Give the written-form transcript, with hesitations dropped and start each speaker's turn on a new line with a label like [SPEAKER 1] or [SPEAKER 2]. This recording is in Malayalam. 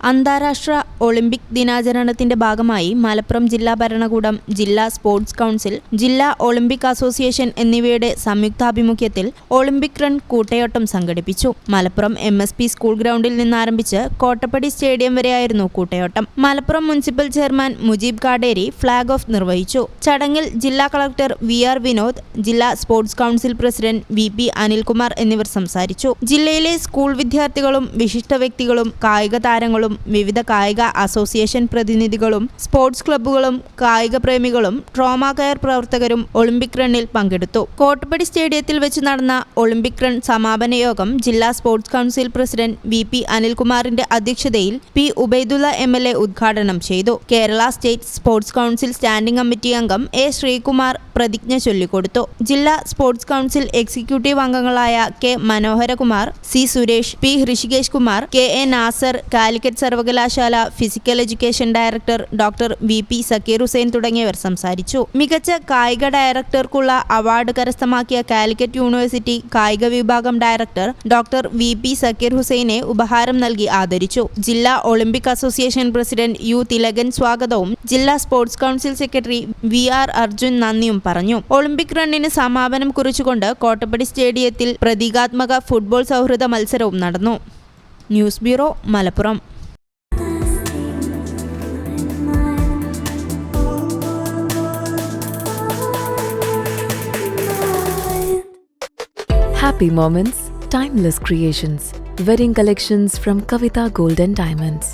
[SPEAKER 1] അന്താരാഷ്ട്ര ഒളിമ്പിക് ദിനാചരണത്തിന്റെ ഭാഗമായി മലപ്പുറം ജില്ലാ ഭരണകൂടം, ജില്ലാ സ്പോർട്സ് കൗൺസിൽ, ജില്ലാ ഒളിമ്പിക് അസോസിയേഷൻ എന്നിവയുടെ സംയുക്താഭിമുഖ്യത്തിൽ ഒളിമ്പിക് റൺ കൂട്ടയോട്ടം സംഘടിപ്പിച്ചു. മലപ്പുറം MSP സ്കൂൾ ഗ്രൗണ്ടിൽ നിന്നാരംഭിച്ച് കോട്ടപ്പടി സ്റ്റേഡിയം വരെയായിരുന്നു കൂട്ടയോട്ടം. Malappuram municipal chairman Mujeeb Kaderi flag off നിർവഹിച്ചു. ചടങ്ങിൽ ജില്ലാ കളക്ടർ VR വിനോദ്, ജില്ലാ sports council president VP Anilkumar എന്നിവർ സംസാരിച്ചു. ജില്ലയിലെ സ്കൂൾ വിദ്യാർത്ഥികളും വിശിഷ്ട വ്യക്തികളും കായിക താരങ്ങളും വിവിധ കായിക അസോസിയേഷൻ പ്രതിനിധികളും സ്പോർട്സ് ക്ലബ്ബുകളും കായിക പ്രേമികളും ട്രോമ കെയർ പ്രവർത്തകരും ഒളിമ്പിക് റണ്ണിൽ പങ്കെടുത്തു. കോട്ടപ്പടി സ്റ്റേഡിയത്തിൽ വെച്ച് നടന്ന ഒളിമ്പിക് റൺ സമാപന യോഗം ജില്ലാ സ്പോർട്സ് കൗൺസിൽ പ്രസിഡന്റ് VP അനിൽകുമാറിന്റെ അധ്യക്ഷതയിൽ P ഉബൈദുള്ള MLA ഉദ്ഘാടനം ചെയ്തു. Kerala state sports council standing committee അംഗം A ശ്രീകുമാർ പ്രതിജ്ഞ ചൊല്ലിക്കൊടുത്തു. ജില്ലാ സ്പോർട്സ് കൗൺസിൽ എക്സിക്യൂട്ടീവ് അംഗങ്ങളായ K Manoharakumar, C Suresh, P Hrishikesh Kumar, KA Nasar, Calicut സർവകലാശാല physical education director doctor VP Zakir Hussain തുടങ്ങിയവർ സംസാരിച്ചു. മികച്ച കായിക ഡയറക്ടർക്കുള്ള അവാർഡ് കരസ്ഥമാക്കിയ കാലിക്കറ്റ് യൂണിവേഴ്സിറ്റി കായിക വിഭാഗം ഡയറക്ടർ ഡോക്ടർ VP സക്കീർ ഹുസൈനെ ഉപഹാരം നൽകി ആദരിച്ചു. ജില്ലാ Olympic association president U Thilakan സ്വാഗതവും ജില്ലാ sports council secretary VR Arjun നന്ദിയും പറഞ്ഞു. ഒളിമ്പിക് റണ്ണിന് സമാപനം കുറിച്ചുകൊണ്ട് കോട്ടപ്പടി സ്റ്റേഡിയത്തിൽ പ്രതീകാത്മക ഫുട്ബോൾ സൗഹൃദ മത്സരവും നടന്നു. News bureau, Malappuram.
[SPEAKER 2] Happy moments, timeless creations. Wedding collections from Kavita Gold and Diamonds.